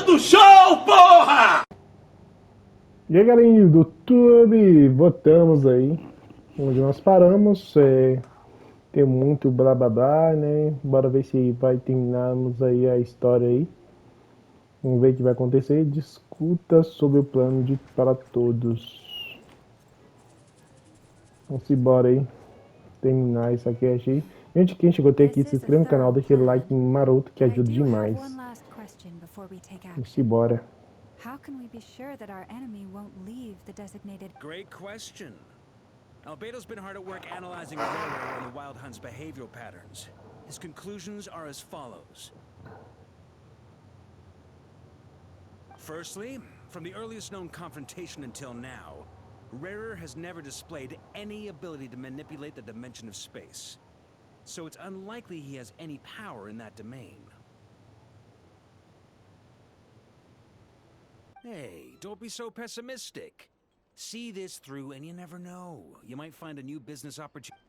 do show, porra! E aí, galerinha do YouTube, voltamos aí onde nós paramos. Tem muito blá blá blá, né? Bora ver se vai terminarmos aí a história aí. Vamos ver o que vai acontecer. Discuta sobre o plano para todos. Vamos embora aí. Terminar isso aqui, achei. Gente, quem chegou até aqui, se inscreve no canal, deixa aquele like maroto que ajuda demais. Vamos embora. How can we be sure that our enemy won't leave the designated... Great question. Albedo's been hard at work analyzing Rara and the Wild Hunt's behavioral patterns. His conclusions are as follows. Firstly, from the earliest known confrontation until now, Rarer has never displayed any ability to manipulate the dimension of space. So it's unlikely he has any power in that domain. Hey, don't be so pessimistic. See this through and you never know. You might find a new business opportunity.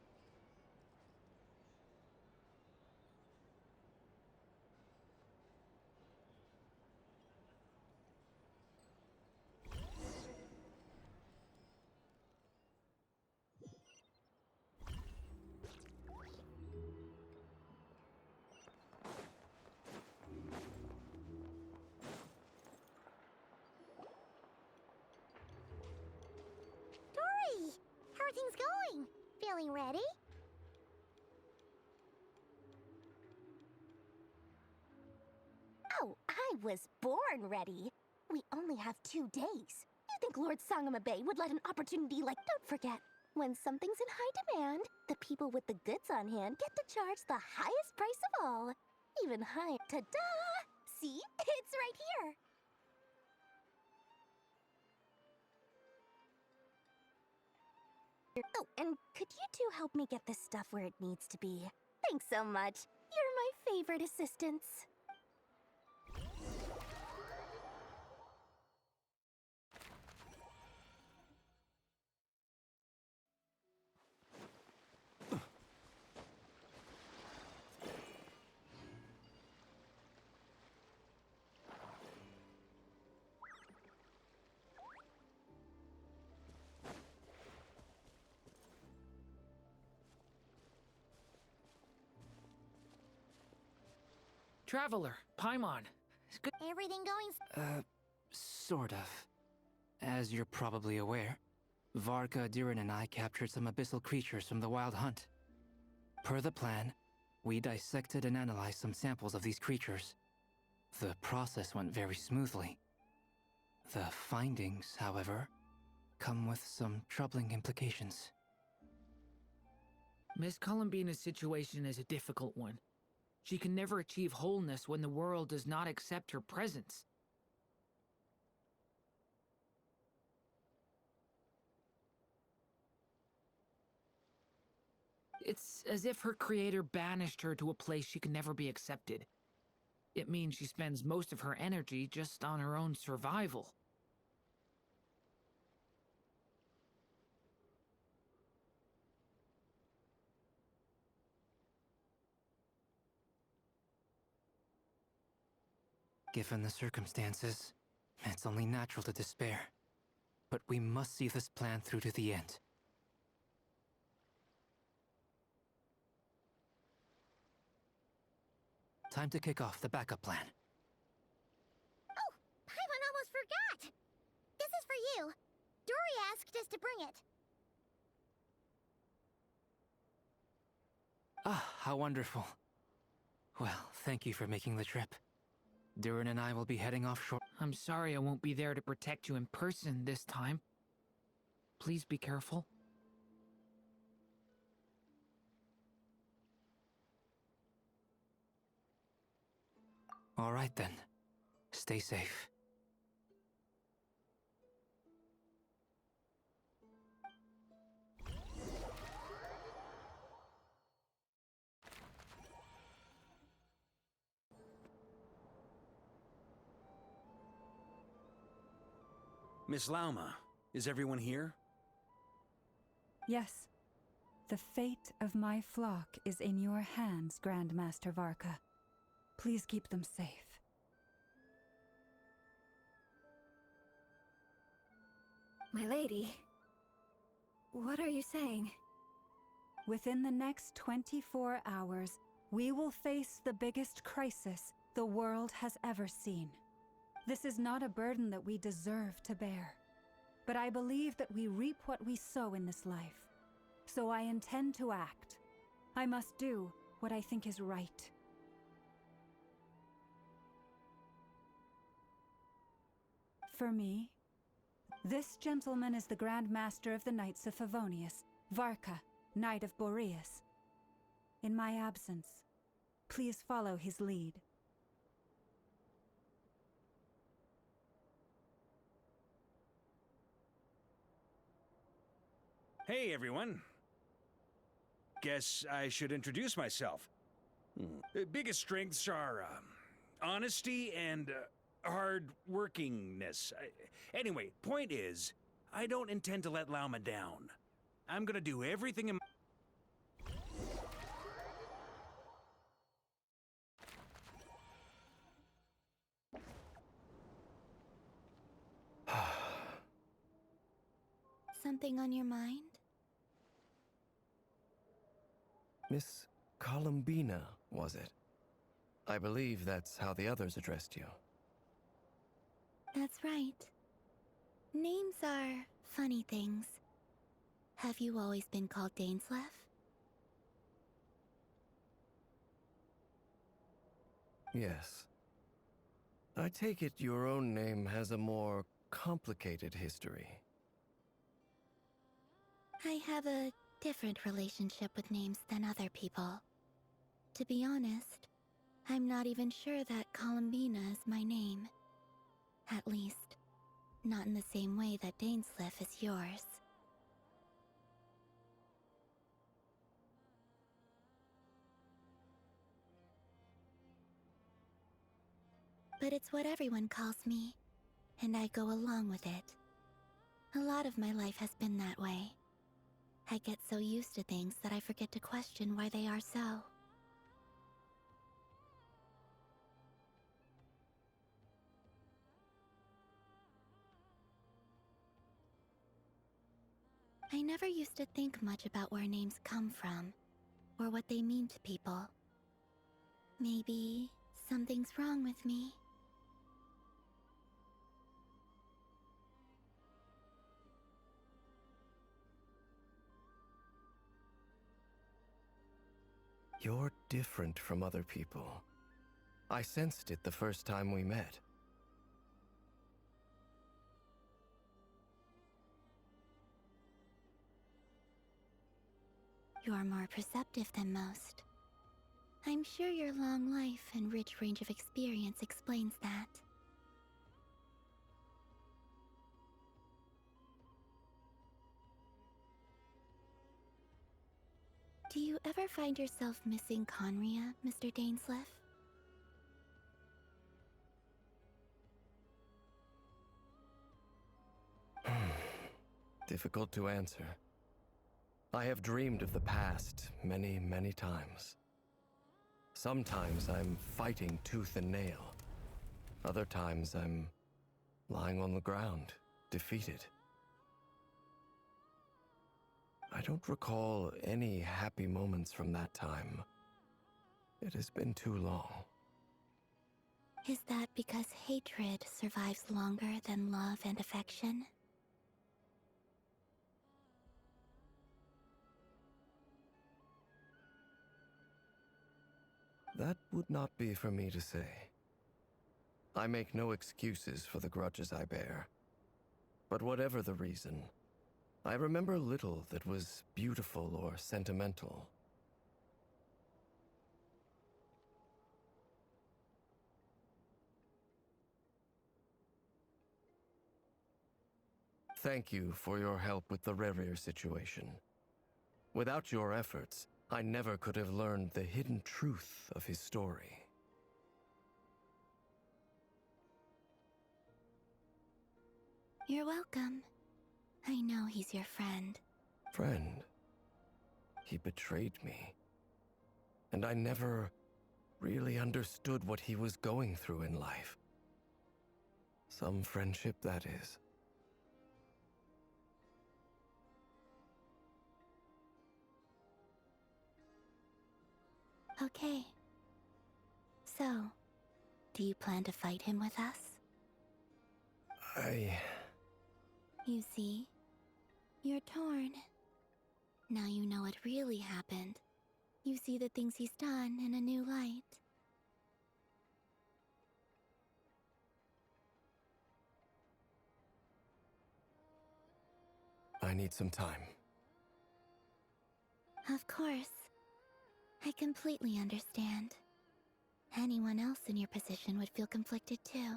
How are things going? Feeling ready? Oh, I was born ready. We only have 2 days. You think Lord Sangama Bay would let an opportunity like... Don't forget, when something's in high demand, the people with the goods on hand get to charge the highest price of all. Even higher. Ta-da! See? It's right here. Oh, and could you two help me get this stuff where it needs to be? Thanks so much. You're my favorite assistants. Traveler, Paimon. Good. Everything going... Sort of. As you're probably aware, Varka, Durin, and I captured some abyssal creatures from the Wild Hunt. Per the plan, we dissected and analyzed some samples of these creatures. The process went very smoothly. The findings, however, come with some troubling implications. Miss Columbina's situation is a difficult one. She can never achieve wholeness when the world does not accept her presence. It's as if her creator banished her to a place she can never be accepted. It means she spends most of her energy just on her own survival. Given the circumstances, it's only natural to despair. But we must see this plan through to the end. Time to kick off the backup plan. Oh, Paimon almost forgot! This is for you. Dory asked us to bring it. Ah, how wonderful. Well, thank you for making the trip. Durin and I will be heading offshore. I'm sorry I won't be there to protect you in person this time. Please be careful. All right then. Stay safe. Miss Lauma, is everyone here? Yes. The fate of my flock is in your hands, Grand Master Varka. Please keep them safe. My lady. What are you saying? Within the next 24 hours, we will face the biggest crisis the world has ever seen. This is not a burden that we deserve to bear, but I believe that we reap what we sow in this life. So I intend to act. I must do what I think is right. For me, this gentleman is the Grand Master of the Knights of Favonius, Varka, Knight of Boreas. In my absence, please follow his lead. Hey, everyone. Guess I should introduce myself. Biggest strengths are honesty and hard-workingness. Anyway, point is, I don't intend to let Lauma down. I'm gonna do everything in Something on your mind? Miss Columbina, was it? I believe that's how the others addressed you. That's right. Names are funny things. Have you always been called Dainsleif? Yes. I take it your own name has a more complicated history. I have a different relationship with names than other people. To be honest, I'm not even sure that Columbina is my name. At least, not in the same way that Dainsleif is yours. But it's what everyone calls me, and I go along with it. A lot of my life has been that way. I get so used to things that I forget to question why they are so. I never used to think much about where names come from, or what they mean to people. Maybe something's wrong with me. You're different from other people. I sensed it the first time we met. You're more perceptive than most. I'm sure your long life and rich range of experience explains that. Do you ever find yourself missing Conria, Mr. Dainsleif? Difficult to answer. I have dreamed of the past many, many times. Sometimes I'm fighting tooth and nail. Other times I'm lying on the ground, defeated. I don't recall any happy moments from that time. It has been too long. Is that because hatred survives longer than love and affection? That would not be for me to say. I make no excuses for the grudges I bear. But whatever the reason, I remember little that was beautiful or sentimental. Thank you for your help with the Rerir situation. Without your efforts, I never could have learned the hidden truth of his story. You're welcome. I know he's your friend. Friend, he betrayed me. And I never really understood what he was going through in life. Some friendship, that is. Okay. So, do you plan to fight him with us? You see, you're torn. Now you know what really happened. You see the things he's done in a new light. I need some time. Of course. I completely understand. Anyone else in your position would feel conflicted too.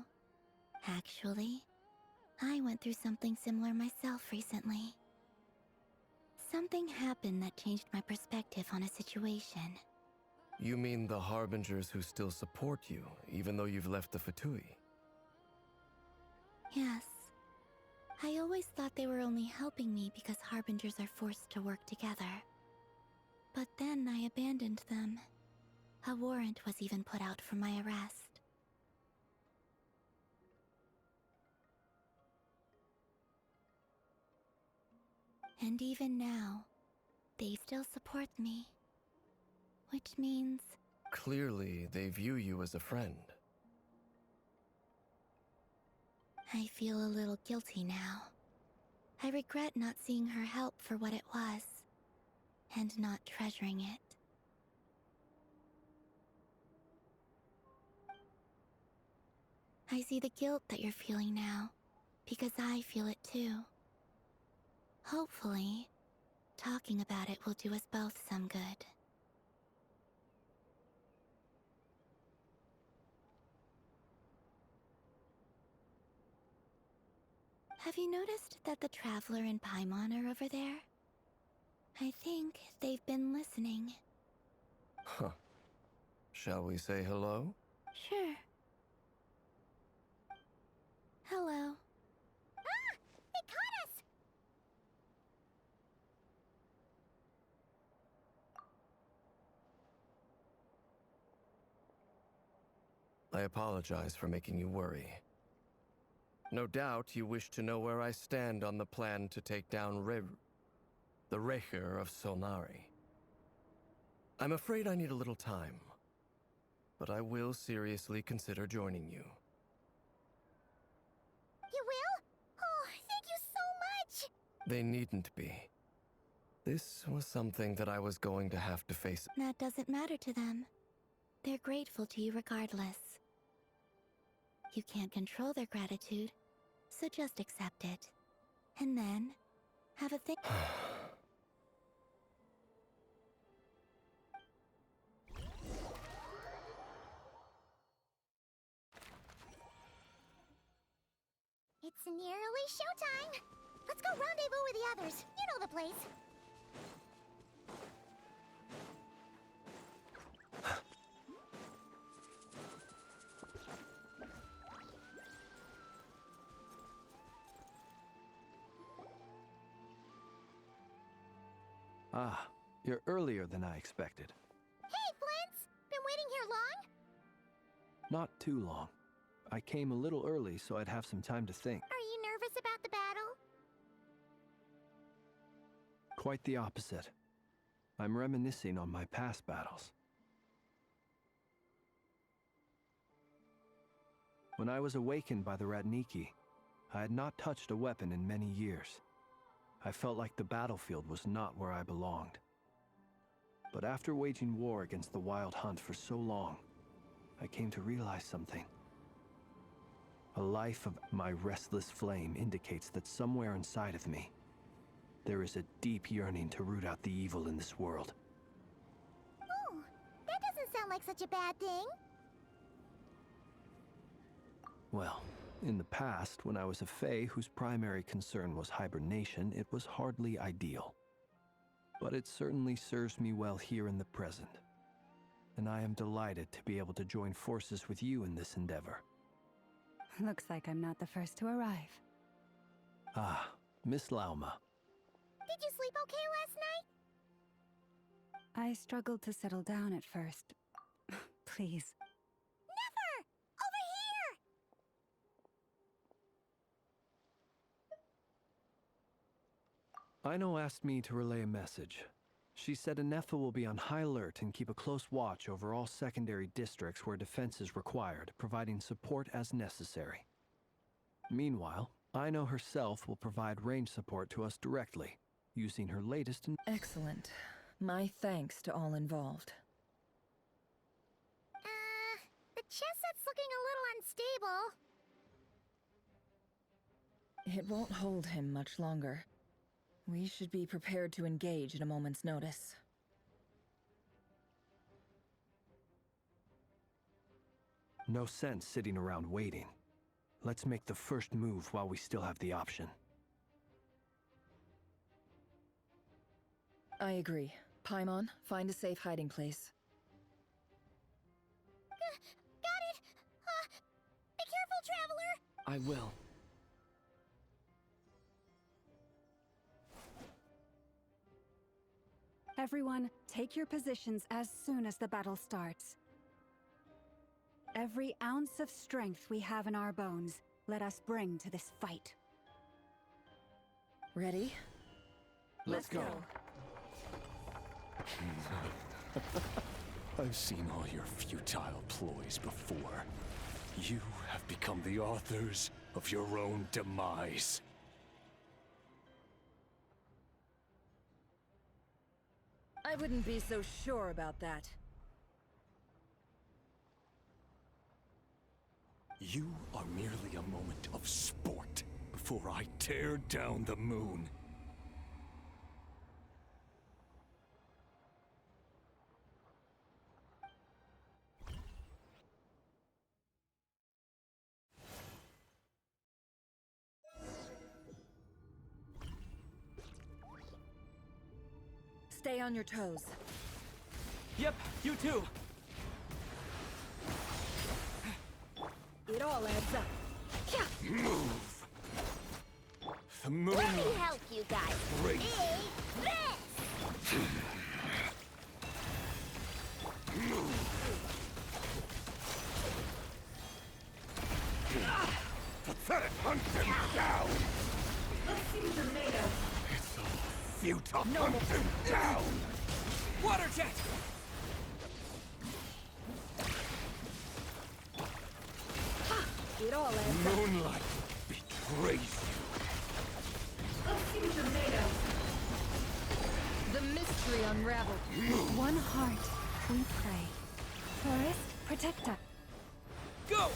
Actually, I went through something similar myself recently. Something happened that changed my perspective on a situation. You mean the Harbingers who still support you, even though you've left the Fatui? Yes. I always thought they were only helping me because Harbingers are forced to work together. But then I abandoned them. A warrant was even put out for my arrest. And even now, they still support me. Which means... Clearly, they view you as a friend. I feel a little guilty now. I regret not seeing her help for what it was, and not treasuring it. I see the guilt that you're feeling now, because I feel it too. Hopefully, talking about it will do us both some good. Have you noticed that the Traveler and Paimon are over there? I think they've been listening. Huh. Shall we say hello? Sure. Hello. Ah! They caught us! I apologize for making you worry. No doubt you wish to know where I stand on the plan to take down the Recher of Solnari. I'm afraid I need a little time, but I will seriously consider joining you. You will? Oh, thank you so much! They needn't be. This was something that I was going to have to face. That doesn't matter to them. They're grateful to you regardless. You can't control their gratitude, so just accept it. And then, have a think. It's nearly showtime! Let's go rendezvous with the others. You know the place. Ah, you're earlier than I expected. Hey, Flint's! Been waiting here long? Not too long. I came a little early so I'd have some time to think. Are you nervous about the battle? Quite the opposite. I'm reminiscing on my past battles. When I was awakened by the Ratniki, I had not touched a weapon in many years. I felt like the battlefield was not where I belonged. But after waging war against the Wild Hunt for so long, I came to realize something. A life of my restless flame indicates that somewhere inside of me, there is a deep yearning to root out the evil in this world. Oh, that doesn't sound like such a bad thing. Well, in the past, when I was a Fae whose primary concern was hibernation, it was hardly ideal. But it certainly serves me well here in the present. And I am delighted to be able to join forces with you in this endeavor. Looks like I'm not the first to arrive. Ah, Miss Lauma. Did you sleep okay last night? I struggled to settle down at first. Please. Never! Over here! Aino asked me to relay a message. She said Anefa will be on high alert and keep a close watch over all secondary districts where defense is required, providing support as necessary. Meanwhile, Ino herself will provide range support to us directly, using her latest and Excellent. My thanks to all involved. The chess set's looking a little unstable. It won't hold him much longer. We should be prepared to engage at a moment's notice. no sense sitting around waiting. Let's make the first move while we still have the option. I agree. Paimon, find a safe hiding place. Got it! Be careful, Traveler! I will. Everyone, take your positions as soon as the battle starts. Every ounce of strength we have in our bones, let us bring to this fight. Ready? Let's go. I've seen all your futile ploys before. You have become the authors of your own demise. I wouldn't be so sure about that. You are merely a moment of sport before I tear down the moon. Stay on your toes. Yep, you too. It all adds up. Move! The moon Let me help you guys. Great. Eat this! Pathetic, hunt them down! Let's see what you're made of. It's all futile. Hunt them down! Water jet! It all adds up. Moonlight betrays you. Let's see what you're made of. The mystery unraveled. One heart, we pray. Forest, protect us. Go!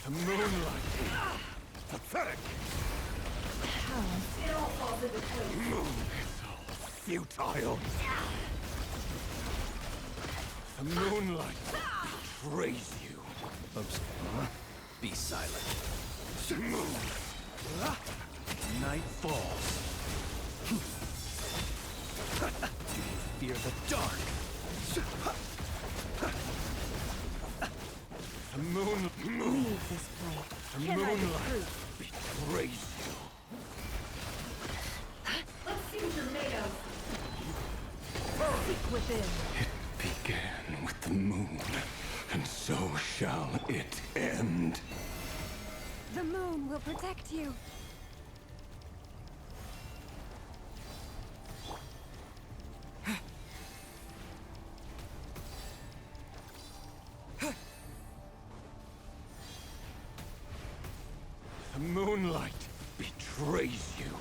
The moonlight. Pathetic. It all falls into place. It's all futile. The moonlight betrays you. Be silent. Night falls. Fear the dark. The moon. Leave this place. The Can I be moonlight proof? betrays you. Let's see what you're made of. Seek within. It began with the moon, and so shall it end. The moon will protect you. The moonlight betrays you.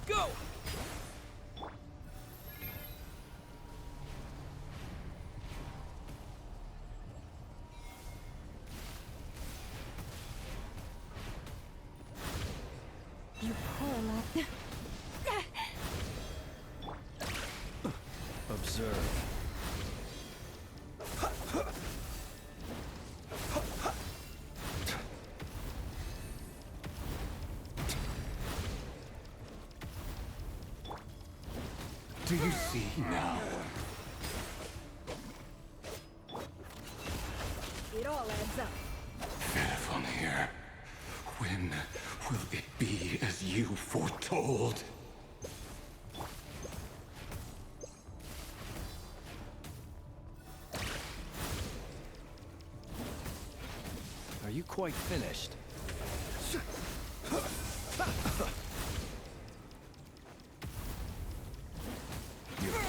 Go! You poor lad. Observe. Do you see now? It all adds up. Here. When will it be as you foretold? Are you quite finished? Your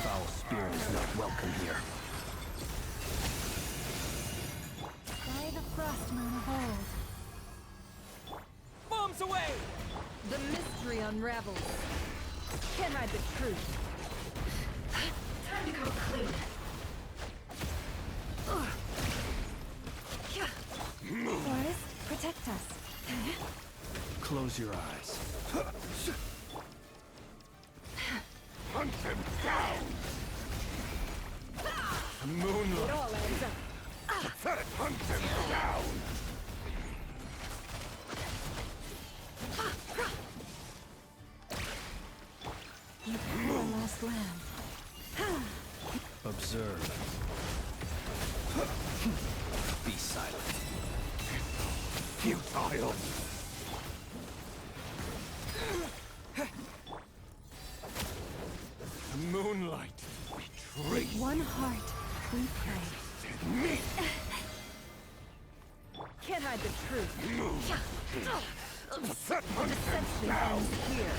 foul spirit is not welcome here. By the frost moon of old. Bombs away! The mystery unravels. Can't hide the truth. Time to come clean. Forest, protect us. Close your eyes. Hunt him down! Moonlight. It all adds up. Pathetic! Hunt him down! You poor lost lamb. Observe. Be silent. Futile! Moonlight. Betrayed One heart, we pray. me! Can't hide the truth. Set hunt him down! Here.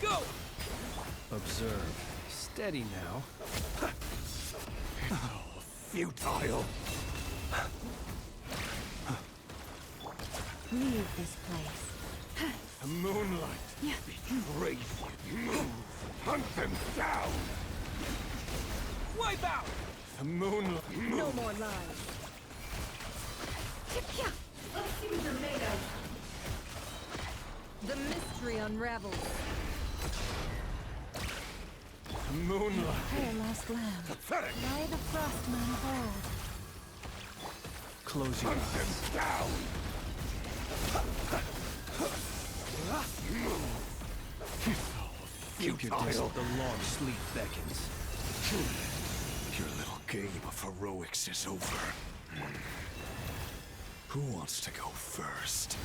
Go! Observe. Steady now. Futile! Leave this place. Moonlight. Betrayed you! Move! Hunt him down! Wipe out! Moonlight. No more lies. Let's see what you're made of. The mystery unravels. Moonlight. Poor lost lamb. Pathetic! By the frost moon of old. Close your Hunt eyes. him down! Keep your Futile! distance. The long sleep beckons. Your little game of heroics is over. Who wants to go first?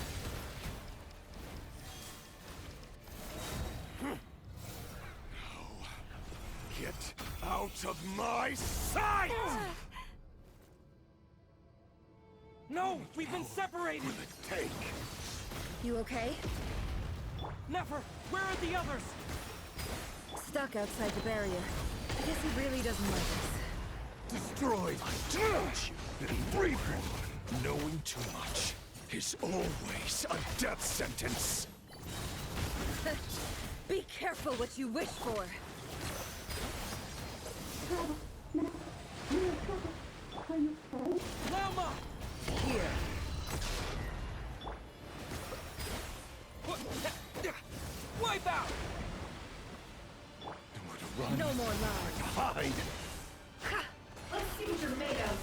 Get out of my sight! No! We've been separated! Will it take? You okay? Nefer! Where are the others? Stuck outside the barrier. I guess he really doesn't like us. Destroyed! I told you. Reborn! Knowing too much is always a death sentence. Be careful what you wish for! Lama! Here. Wipe out! Nowhere to run. No more lies. Hide! Let's see what you're made of.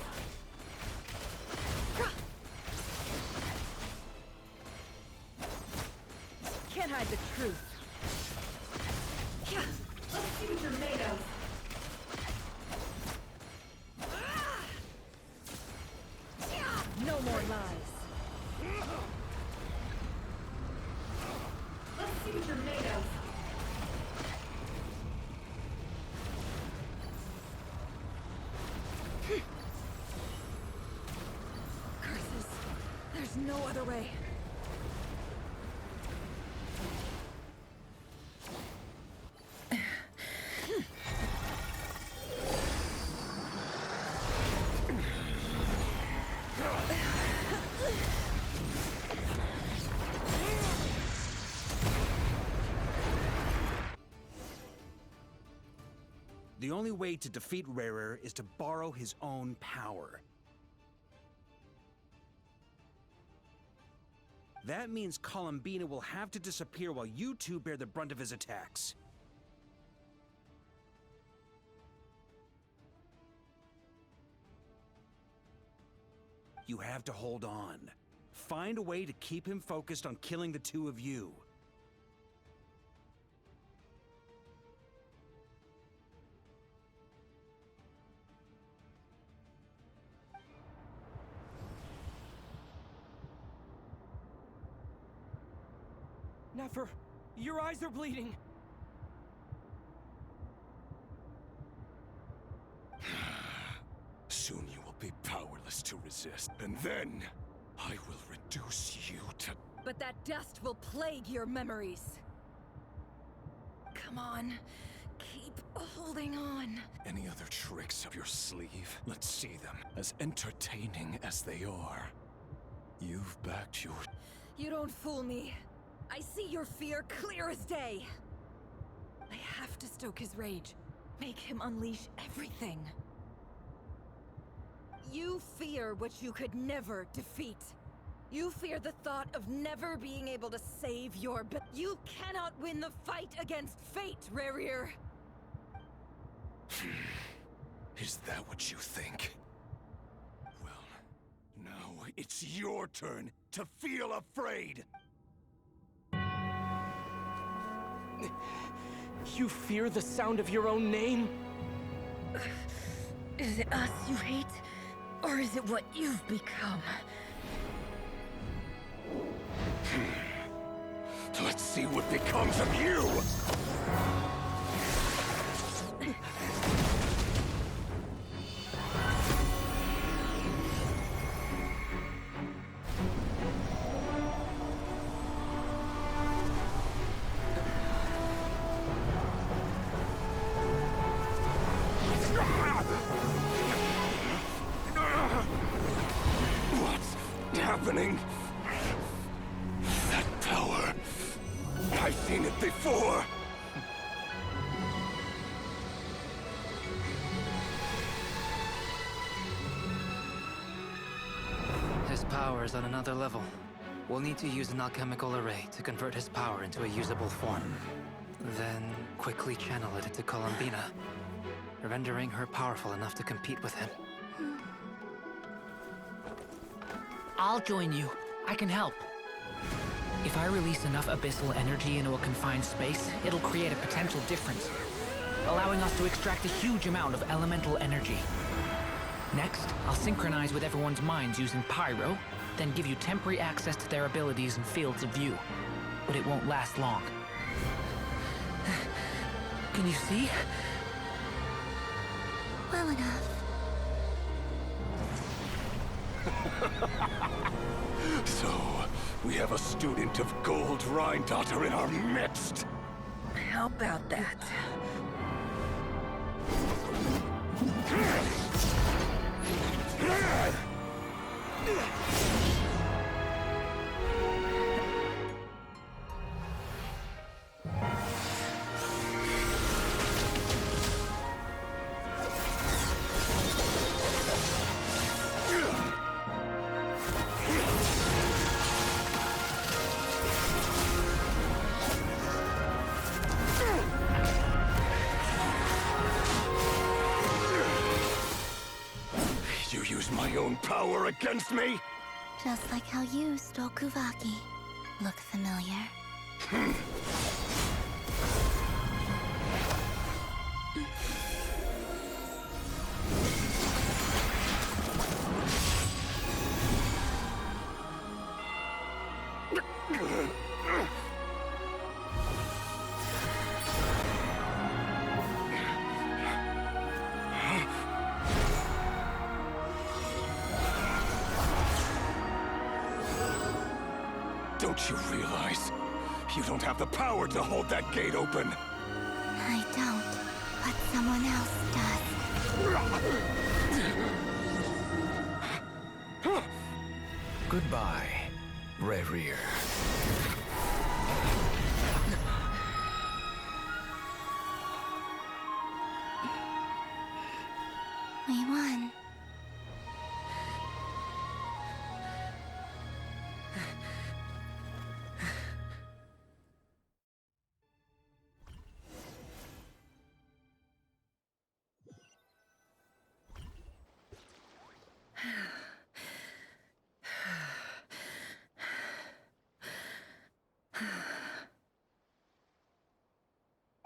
Can't hide the truth. Let's see what you're made of. No more lies. Let's see what you're made of. Curses. There's no other way. The only way to defeat Rarer is to borrow his own power. That means Columbina will have to disappear while you two bear the brunt of his attacks. You have to hold on. Find a way to keep him focused on killing the two of you. Nefer, your eyes are bleeding. Soon you will be powerless to resist. And then, I will reduce you to... But that dust will plague your memories. Come on. Keep holding on. Any other tricks up your sleeve? Let's see them. As entertaining as they are. You've backed your... You don't fool me. I see your fear clear as day. I have to stoke his rage. Make him unleash everything. You fear what you could never defeat. You fear the thought of never being able to save your... You cannot win the fight against fate, Rerir. Is that what you think? Well, now it's your turn to feel afraid! You fear the sound of your own name? Is it us you hate? Or is it what you've become? Let's see what becomes of you! What's happening? That power. I've seen it before. His power is on another level. We'll need to use an alchemical array to convert his power into a usable form. Then quickly channel it into Columbina, rendering her powerful enough to compete with him. I'll join you. I can help. If I release enough abyssal energy into a confined space, it'll create a potential difference, allowing us to extract a huge amount of elemental energy. Next, I'll synchronize with everyone's minds using Pyro, then give you temporary access to their abilities and fields of view. But it won't last long. Can you see? Well enough. So, we have a student of Gold Rheindotter in our midst. How about that? You use my own power against me? Just like how you stole Kuvaki. Look familiar? Don't you realize? You don't have the power to hold that gate open. I don't, but someone else does. Goodbye, Rerir. We won.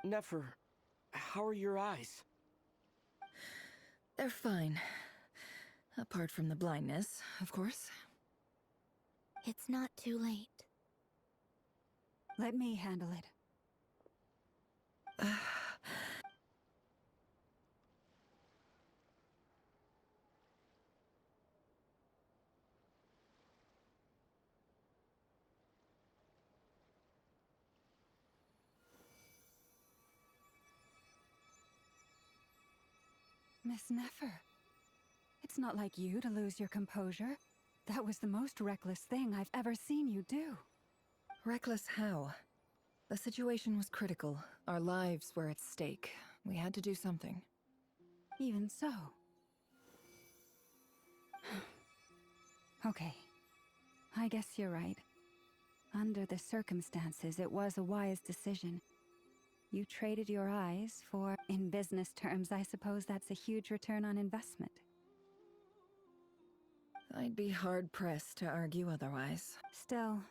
Nefer, how are your eyes? They're fine. Apart from the blindness, of course. It's not too late. Let me handle it. Miss Nefer. It's not like you to lose your composure. That was the most reckless thing I've ever seen you do. Reckless how? The situation was critical. Our lives were at stake. We had to do something. Even so. Okay. I guess you're right. Under the circumstances, it was a wise decision. You traded your eyes for, in business terms, I suppose that's a huge return on investment. I'd be hard-pressed to argue otherwise. Still,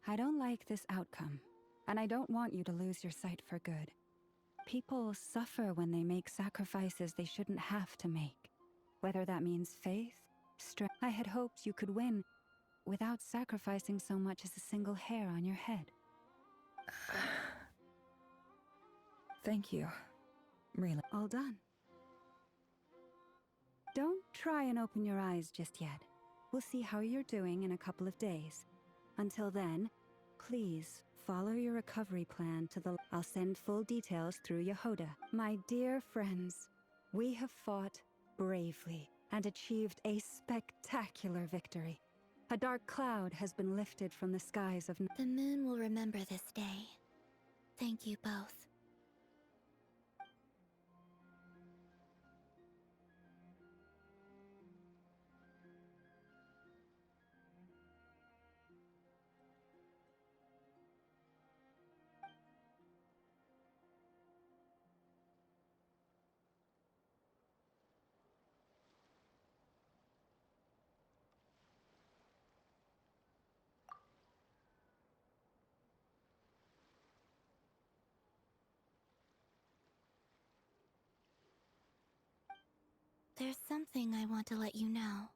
I don't like this outcome, and I don't want you to lose your sight for good. People suffer when they make sacrifices they shouldn't have to make. Whether that means faith, strength. I had hoped you could win without sacrificing so much as a single hair on your head. Thank you. Really. All done. Don't try and open your eyes just yet. We'll see how you're doing in a couple of days. Until then, please follow your recovery plan to the... I'll send full details through Yehoda. My dear friends, we have fought bravely and achieved a spectacular victory. A dark cloud has been lifted from the skies of... The moon will remember this day. Thank you both. There's something I want to let you know.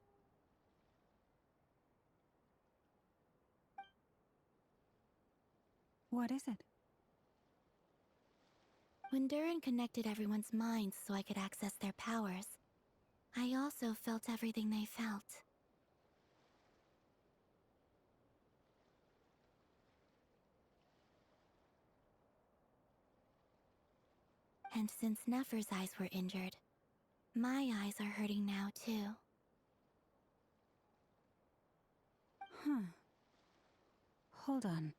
What is it? When Durin connected everyone's minds so I could access their powers, I also felt everything they felt. And since Nefer's eyes were injured, my eyes are hurting now, too. Hold on.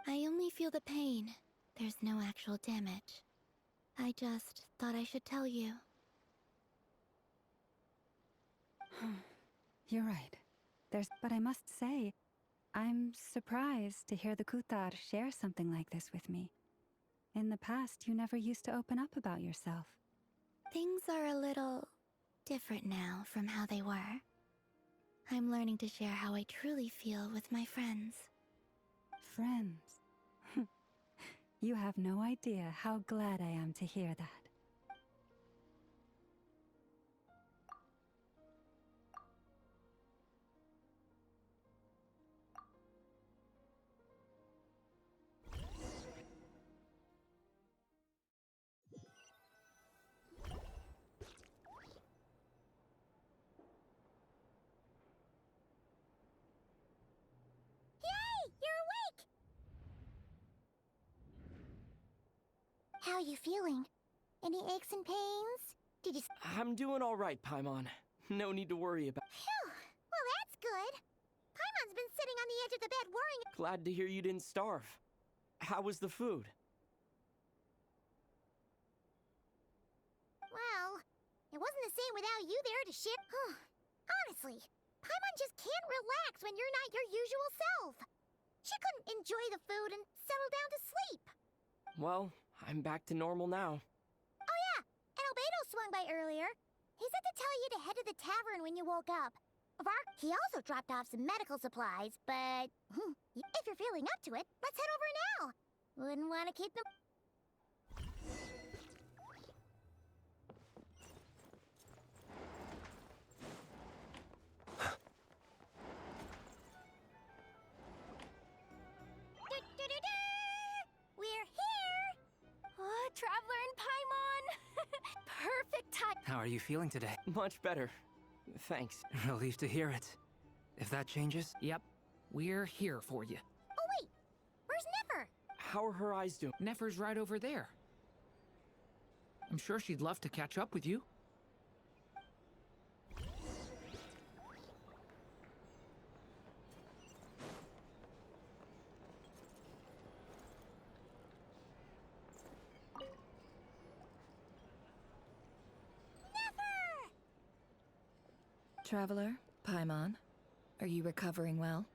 I only feel the pain. There's no actual damage. I just thought I should tell you. You're right. But I must say, I'm surprised to hear the Kuthar share something like this with me. In the past, you never used to open up about yourself. Things are a little different now from how they were. I'm learning to share how I truly feel with my friends. Friends? You have no idea how glad I am to hear that. How are you feeling? Any aches and pains? Did you... I'm doing all right, Paimon. No need to worry about... Phew! Well, that's good. Paimon's been sitting on the edge of the bed worrying... Glad to hear you didn't starve. How was the food? Well, it wasn't the same without you there to share... Honestly, Paimon just can't relax when you're not your usual self. She couldn't enjoy the food and settle down to sleep. Well, I'm back to normal now. Oh yeah, and Albedo swung by earlier. He said to tell you to head to the tavern when you woke up. He also dropped off some medical supplies, but if you're feeling up to it, let's head over now. Wouldn't want to keep them... We're here! Oh, Traveler and Paimon! Perfect time! How are you feeling today? Much better. Thanks. Relieved to hear it. If that changes... Yep. We're here for you. Oh wait! Where's Nefer? How are her eyes doing? Nefer's right over there. I'm sure she'd love to catch up with you. traveler, Paimon. Are you recovering well?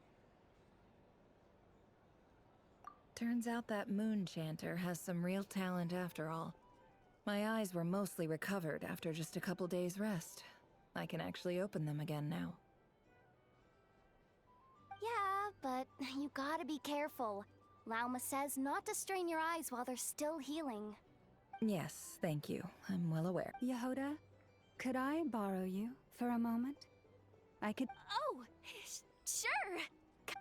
Turns out that moon chanter has some real talent after all. My eyes were mostly recovered after just a couple days' rest. I can actually open them again now. Yeah, but you gotta be careful. Lauma says not to strain your eyes while they're still healing. Yes, thank you. I'm well aware. Yehoda, could I borrow you for a moment? I could. Oh, sure.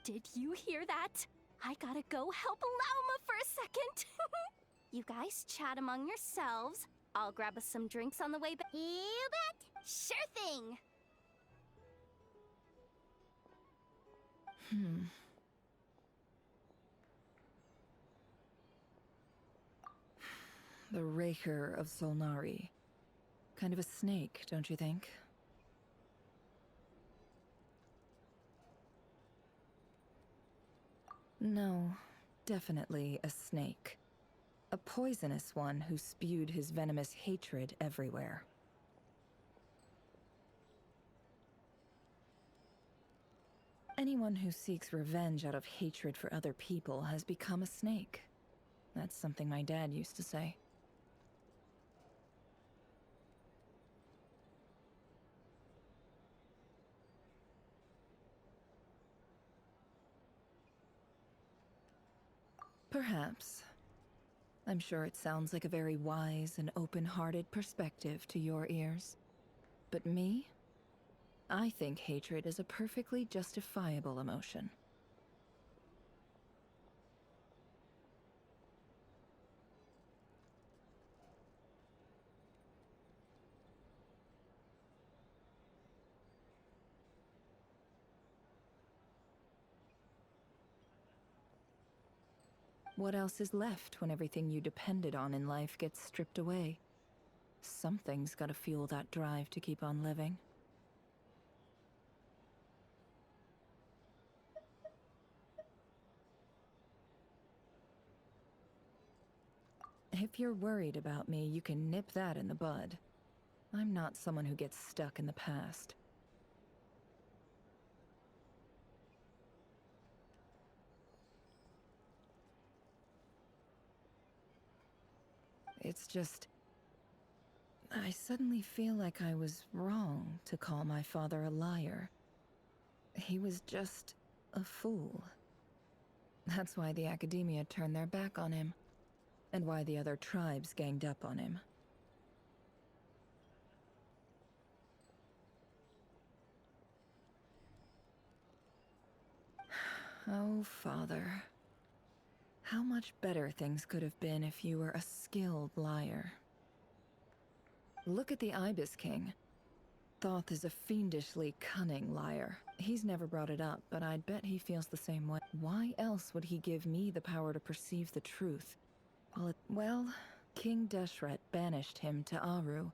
Did you hear that? I gotta go help Lauma for a second. You guys chat among yourselves. I'll grab us some drinks on the way back. You bet. Sure thing. The Raker of Solnari. Kind of a snake, don't you think? No, definitely a snake. A poisonous one who spewed his venomous hatred everywhere. Anyone who seeks revenge out of hatred for other people has become a snake. That's something my dad used to say. Perhaps. I'm sure it sounds like a very wise and open-hearted perspective to your ears. But me? I think hatred is a perfectly justifiable emotion. What else is left when everything you depended on in life gets stripped away? Something's gotta fuel that drive to keep on living. If you're worried about me, you can nip that in the bud. I'm not someone who gets stuck in the past. It's just... I suddenly feel like I was wrong to call my father a liar. He was just a fool. That's why the Academia turned their back on him, and why the other tribes ganged up on him. Oh, Father. How much better things could have been if you were a skilled liar. Look at the Ibis King. Thoth is a fiendishly cunning liar. He's never brought it up, but I'd bet he feels the same way. Why else would he give me the power to perceive the truth? Well, King Deshret banished him to Aru,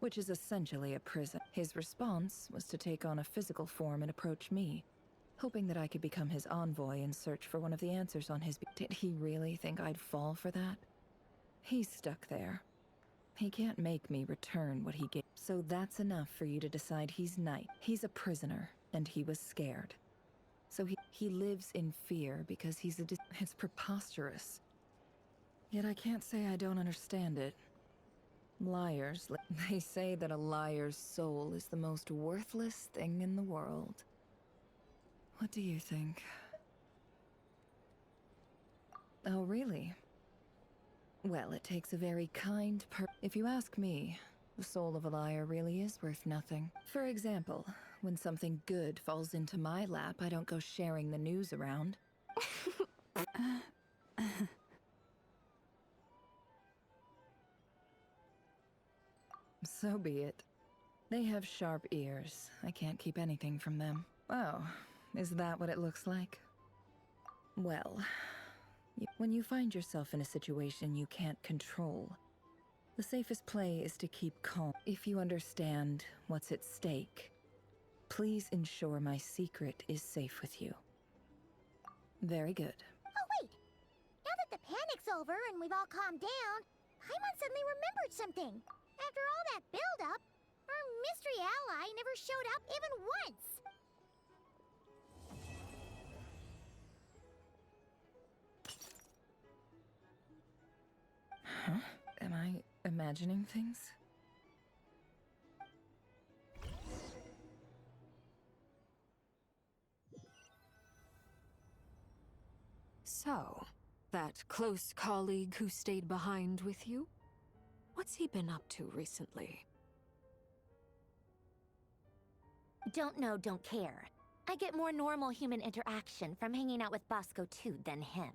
which is essentially a prison. His response was to take on a physical form and approach me, hoping that I could become his envoy and search for one of the answers on his... Did he really think I'd fall for that? He's stuck there. He can't make me return what he gave. So that's enough for you to decide he's knight. He's a prisoner, and he was scared. So he lives in fear because he's a... It's preposterous. Yet I can't say I don't understand it. Liars, they say that a liar's soul is the most worthless thing in the world. What do you think? Oh, really? Well, it takes a very kind If you ask me, the soul of a liar really is worth nothing. For example, when something good falls into my lap, I don't go sharing the news around. So be it. They have sharp ears. I can't keep anything from them. Oh, is that what it looks like? Well, when you find yourself in a situation you can't control, the safest play is to keep calm. If you understand what's at stake, please ensure my secret is safe with you. Very good. Oh, wait! Now that the panic's over and we've all calmed down, Paimon suddenly remembered something. After all that build-up, Our mystery ally never showed up even once. Huh? Am I imagining things? So, that close colleague who stayed behind with you? What's he been up to recently? Don't know, don't care. I get more normal human interaction from hanging out with Bosco 2 than him.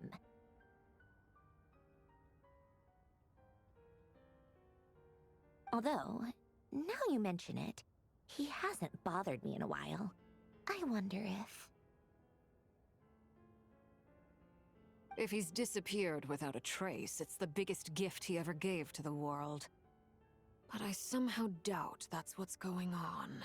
Although, now you mention it, he hasn't bothered me in a while. I wonder if... If he's disappeared without a trace, it's the biggest gift he ever gave to the world. But I somehow doubt that's what's going on.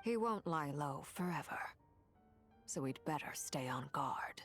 He won't lie low forever, so we'd better stay on guard.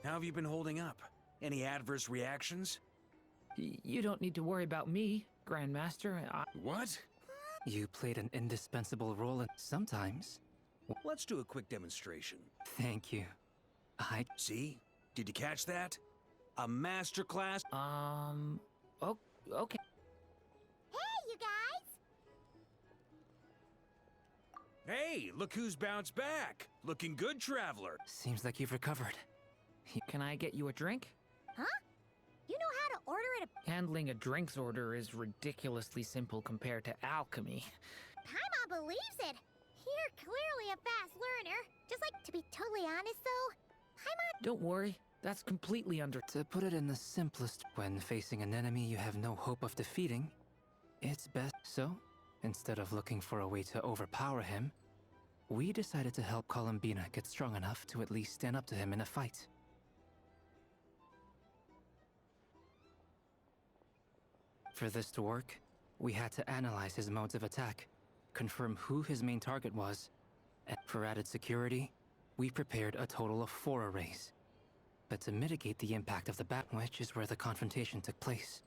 How have you been holding up? Any adverse reactions? You don't need to worry about me, Grandmaster. What? You played an indispensable role in sometimes. Let's do a quick demonstration. Thank you. See? Did you catch that? A masterclass? Oh, okay. Hey, you guys! Hey, look who's bounced back. Looking good, Traveler. Seems like you've recovered. Can I get you a drink? Huh? You know how to order at a... Handling a drinks order is ridiculously simple compared to alchemy. Paimon believes it. You're clearly a fast learner. Just like, to be totally honest though, Paimon... Don't worry, that's completely under... To put it in the simplest, when facing an enemy you have no hope of defeating, it's best. So, instead of looking for a way to overpower him, we decided to help Columbina get strong enough to at least stand up to him in a fight. For this to work, we had to analyze his modes of attack, confirm who his main target was, and for added security, we prepared a total of 4 arrays. But to mitigate the impact of the bat, which is where the confrontation took place.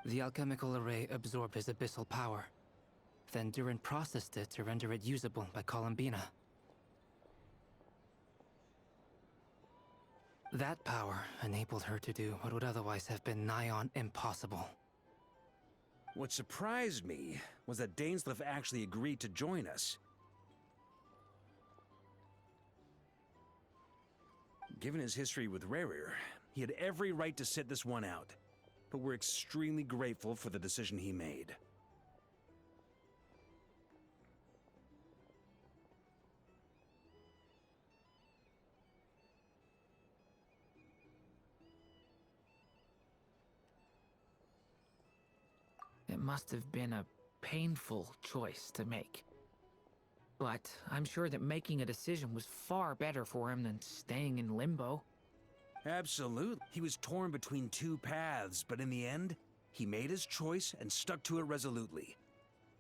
The alchemical array absorbed his abyssal power. Then Durin processed it to render it usable by Columbina. That power enabled her to do what would otherwise have been nigh on impossible. What surprised me was that Dainsleif actually agreed to join us. Given his history with Rarir, he had every right to sit this one out, but we're extremely grateful for the decision he made. It must have been a painful choice to make. But I'm sure that making a decision was far better for him than staying in limbo. Absolutely. He was torn between 2 paths, but in the end, he made his choice and stuck to it resolutely.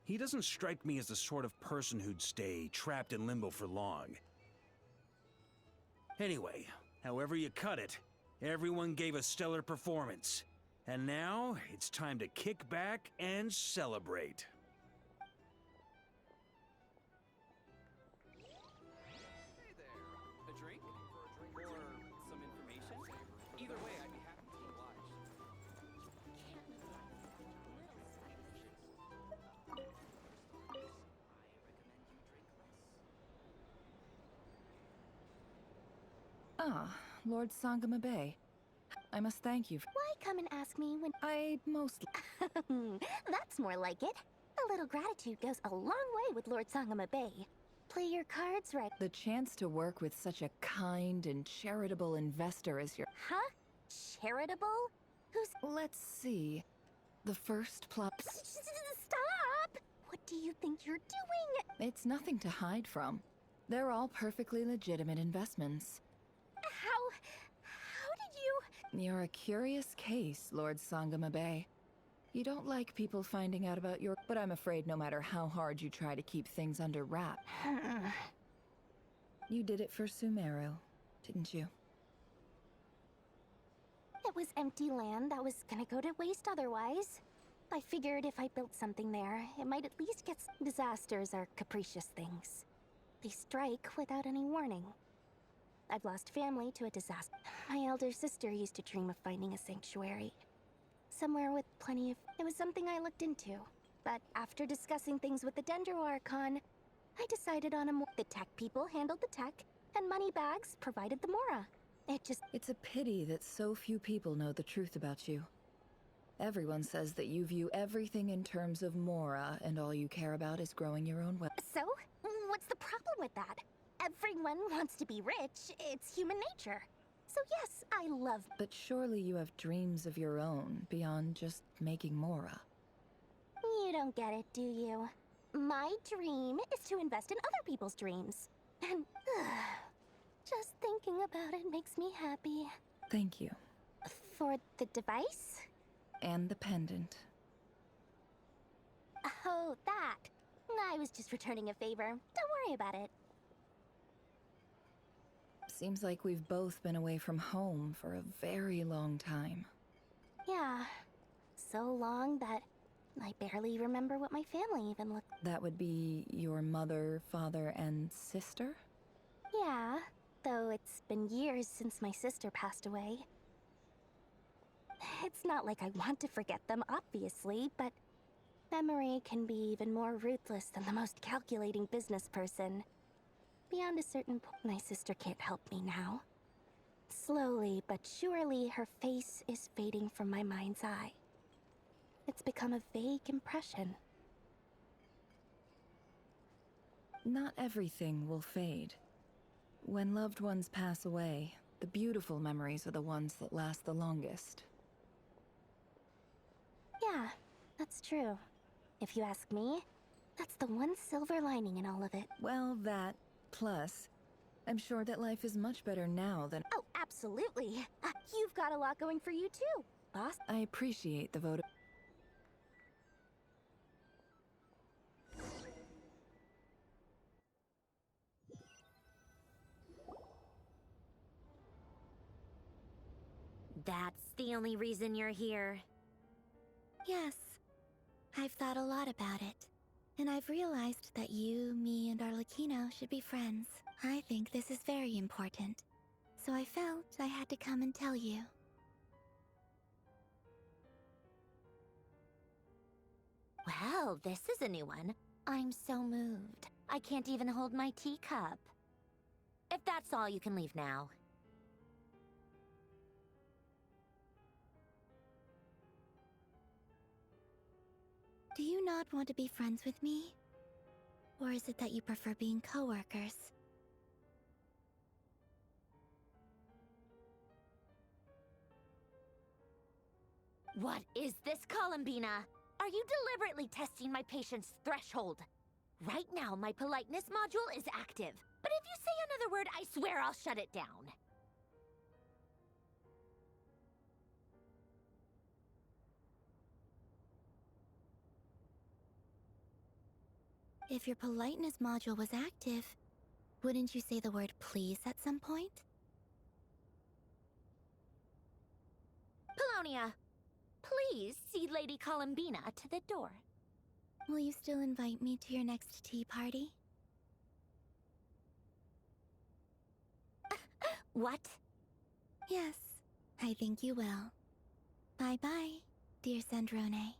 He doesn't strike me as the sort of person who'd stay trapped in limbo for long. Anyway, however you cut it, everyone gave a stellar performance. And now, it's time to kick back and celebrate. Hey there. A drink? Or some information? Either way, I'd be happy to oblige. Ah, Lord Sangamabe. I must thank you. Why come and ask me when I mostly... That's more like it. A little gratitude goes a long way with Lord Sangama Bay. Play your cards right. The chance to work with such a kind and charitable investor as your... Huh? Charitable? Who's... Let's see. The first plot... Stop! What do you think you're doing? It's nothing to hide from. They're all perfectly legitimate investments. How did you... You're a curious case, Lord Sangama Bay. You don't like people finding out about your... But I'm afraid no matter how hard you try to keep things under wraps... You did it for Sumeru, didn't you? It was empty land that was gonna go to waste otherwise. I figured if I built something there, it might at least get... Disasters are capricious things. They strike without any warning. I've lost family to a disaster. My elder sister used to dream of finding a sanctuary. Somewhere with plenty of... It was something I looked into. But after discussing things with the Dendro Archon, I decided on a more... The tech people handled the tech, and Moneybags provided the Mora. It just... It's a pity that so few people know the truth about you. Everyone says that you view everything in terms of Mora, and all you care about is growing your own wealth. So? What's the problem with that? Everyone wants to be rich. It's human nature. So yes, I love... But surely you have dreams of your own, beyond just making Mora. You don't get it, do you? My dream is to invest in other people's dreams. And... just thinking about it makes me happy. Thank you. For the device? And the pendant. Oh, that. I was just returning a favor. Don't worry about it. Seems like we've both been away from home for a very long time. Yeah. So long that I barely remember what my family even looked like. That would be your mother, father, and sister? Yeah, though it's been years since my sister passed away. It's not like I want to forget them, obviously, but memory can be even more ruthless than the most calculating business person. Beyond a certain point, my sister can't help me now. Slowly but surely, her face is fading from my mind's eye. It's become a vague impression. Not everything will fade. When loved ones pass away, the beautiful memories are the ones that last the longest. Yeah, that's true. If you ask me, that's the one silver lining in all of it. Well, that, plus, I'm sure that life is much better now than... Oh, absolutely. You've got a lot going for you too, boss. I appreciate the vote of... That's the only reason you're here. Yes. I've thought a lot about it. And I've realized that you, me, and Arlecchino should be friends. I think this is very important. So I felt I had to come and tell you. Well, this is a new one. I'm so moved. I can't even hold my teacup. If that's all, you can leave now. Do you not want to be friends with me? Or is it that you prefer being co-workers? What is this, Columbina? Are you deliberately testing my patience threshold? Right now, my politeness module is active. But if you say another word, I swear I'll shut it down. If your politeness module was active, wouldn't you say the word please at some point? Polonia, please see Lady Columbina to the door. Will you still invite me to your next tea party? What? Yes, I think you will. Bye-bye, dear Sandrone.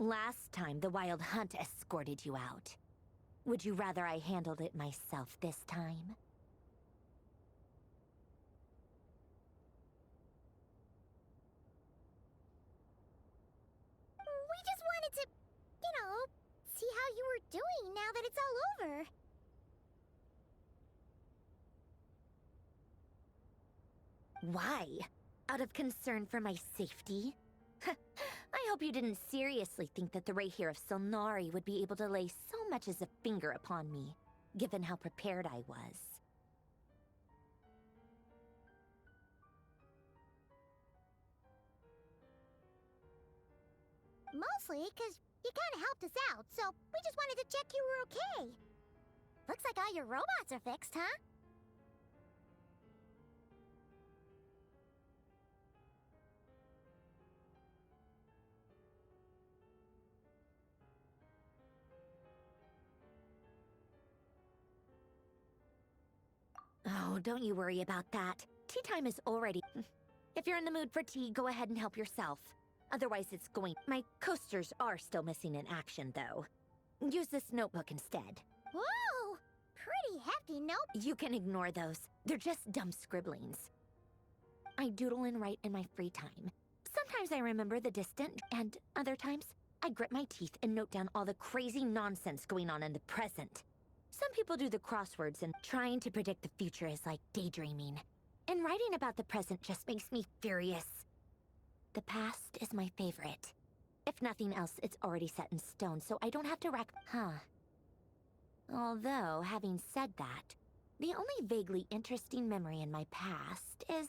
Last time, the Wild Hunt escorted you out. Would you rather I handled it myself this time? We just wanted to, see how you were doing now that it's all over. Why? Out of concern for my safety? I hope you didn't seriously think that the Rayhir of Solnari would be able to lay so much as a finger upon me, given how prepared I was. Mostly because you kind of helped us out, so we just wanted to check you were okay. Looks like all your robots are fixed, huh? Oh, don't you worry about that. Tea time is already... If you're in the mood for tea, go ahead and help yourself. Otherwise, it's going... My coasters are still missing in action, though. Use this notebook instead. Whoa! Pretty hefty note. You can ignore those. They're just dumb scribblings. I doodle and write in my free time. Sometimes I remember the distant, and other times, I grit my teeth and note down all the crazy nonsense going on in the present. Some people do the crosswords, and trying to predict the future is like daydreaming. And writing about the present just makes me furious. The past is my favorite. If nothing else, it's already set in stone, so I don't have to rack... Although, having said that, the only vaguely interesting memory in my past is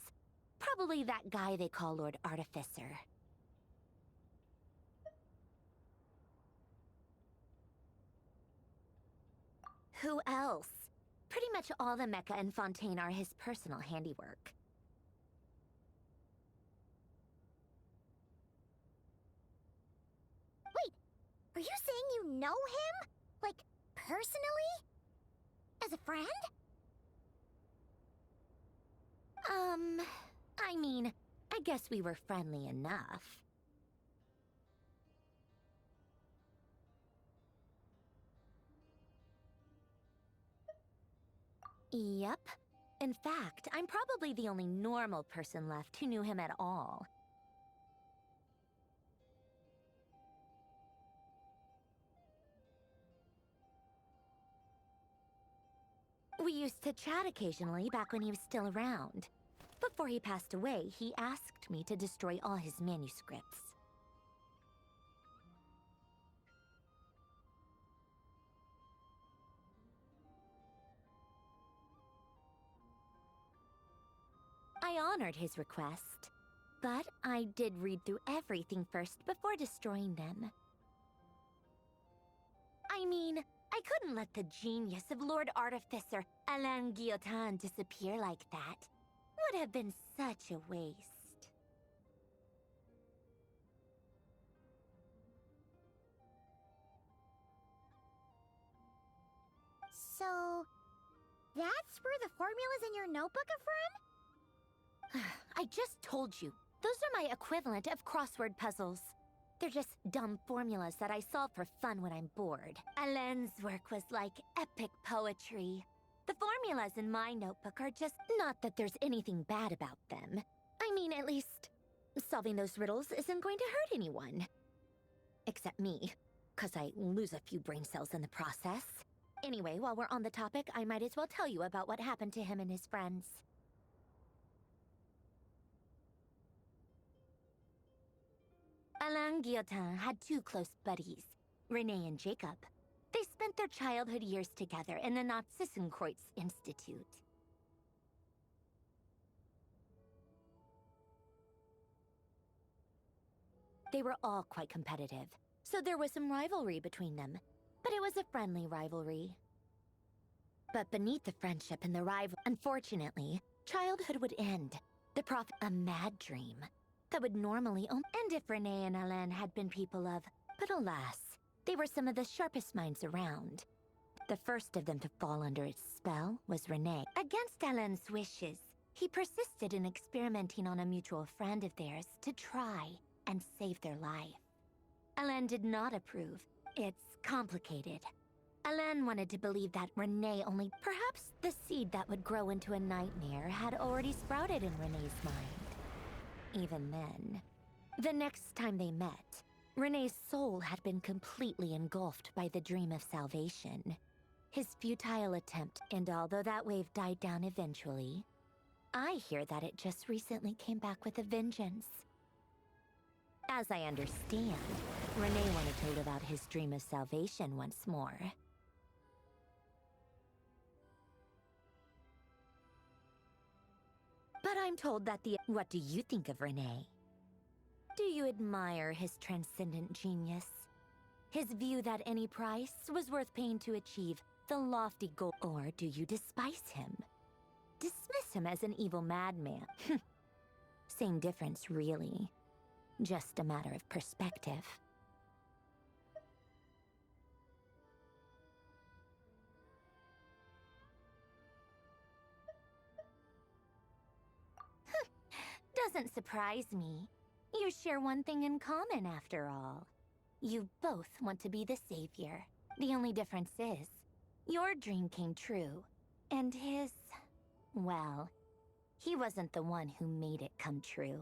probably that guy they call Lord Artificer. Who else? Pretty much all the mecha in Fontaine are his personal handiwork. Wait, are you saying you know him? Like, personally? As a friend? I mean, I guess we were friendly enough. Yep. In fact, I'm probably the only normal person left who knew him at all. We used to chat occasionally back when he was still around. Before he passed away, he asked me to destroy all his manuscripts. I honored his request, but I did read through everything first before destroying them. I mean, I couldn't let the genius of Lord Artificer Alain Guillotin disappear like that. Would have been such a waste. So, that's where the formulas in your notebook are from? I just told you. Those are my equivalent of crossword puzzles. They're just dumb formulas that I solve for fun when I'm bored. Alain's work was like epic poetry. The formulas in my notebook are just... Not that there's anything bad about them. I mean, at least, solving those riddles isn't going to hurt anyone. Except me, 'cause I lose a few brain cells in the process. Anyway, while we're on the topic, I might as well tell you about what happened to him and his friends. Alain Guillotin had two close buddies, Renee and Jacob. They spent their childhood years together in the Narzissenkreuz Institute. They were all quite competitive, so there was some rivalry between them, but it was a friendly rivalry. But beneath the friendship and the rivalry, unfortunately, childhood would end. The prophet, a mad dream that would normally end if Renee and Alain had been people of, but alas, they were some of the sharpest minds around. The first of them to fall under its spell was Renee. Against Alain's wishes, he persisted in experimenting on a mutual friend of theirs to try and save their life. Alain did not approve. It's complicated. Alain wanted to believe that Renee only... Perhaps the seed that would grow into a nightmare had already sprouted in Renee's mind. Even then, the next time they met, Renee's soul had been completely engulfed by the dream of salvation. His futile attempt, and although that wave died down eventually, I hear that it just recently came back with a vengeance. As I understand, Renee wanted to live out his dream of salvation once more. But I'm told that the... What do you think of Renee? Do you admire his transcendent genius? His view that any price was worth paying to achieve the lofty goal? Or do you despise him? Dismiss him as an evil madman? Same difference, really. Just a matter of perspective. Doesn't surprise me. You share one thing in common, after all. You both want to be the savior. The only difference is, your dream came true, and his... well, he wasn't the one who made it come true.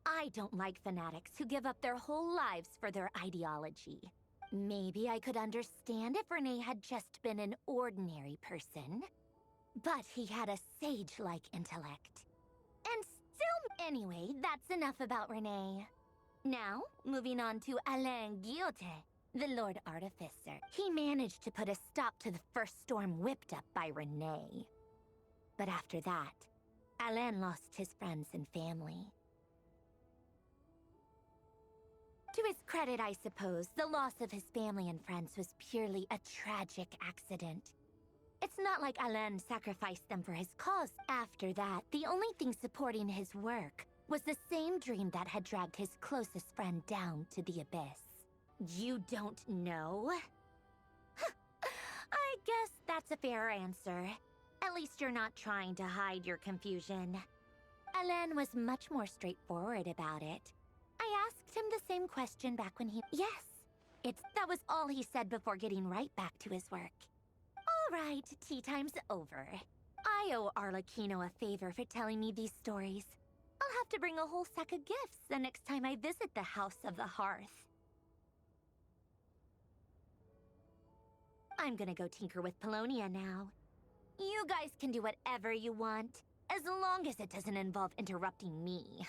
I don't like fanatics who give up their whole lives for their ideology. Maybe I could understand if Renee had just been an ordinary person, but he had a sage-like intellect. And still... Anyway, that's enough about Renee. Now, moving on to Alain Guillotin, the Lord Artificer. He managed to put a stop to the first storm whipped up by Renee. But after that, Alain lost his friends and family. To his credit, I suppose, the loss of his family and friends was purely a tragic accident. It's not like Alain sacrificed them for his cause. After that, the only thing supporting his work was the same dream that had dragged his closest friend down to the abyss. You don't know? I guess that's a fair answer. At least you're not trying to hide your confusion. Alain was much more straightforward about it. I asked him the same question back when he... Yes, that was all he said before getting right back to his work. All right, tea time's over. I owe Arlecchino a favor for telling me these stories. I'll have to bring a whole sack of gifts the next time I visit the House of the Hearth. I'm gonna go tinker with Polonia now. You guys can do whatever you want, as long as it doesn't involve interrupting me.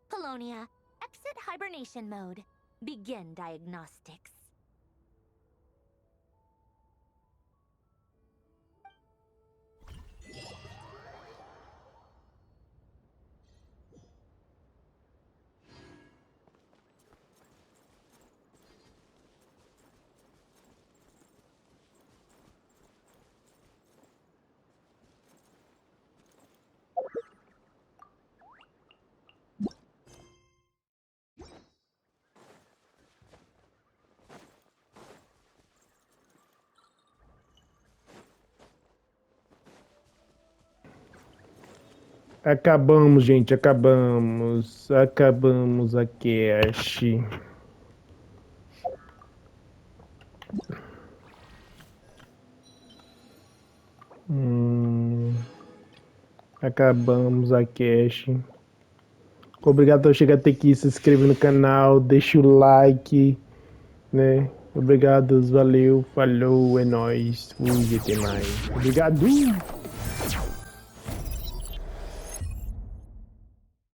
Polonia, exit hibernation mode. Begin diagnostics. Acabamos, gente, acabamos. Acabamos a cache. Acabamos a cache. Obrigado por chegar até aqui, se inscreve no canal, deixa o like, né? Obrigado, valeu, falou, é nóis. Fui, até mais. Obrigado!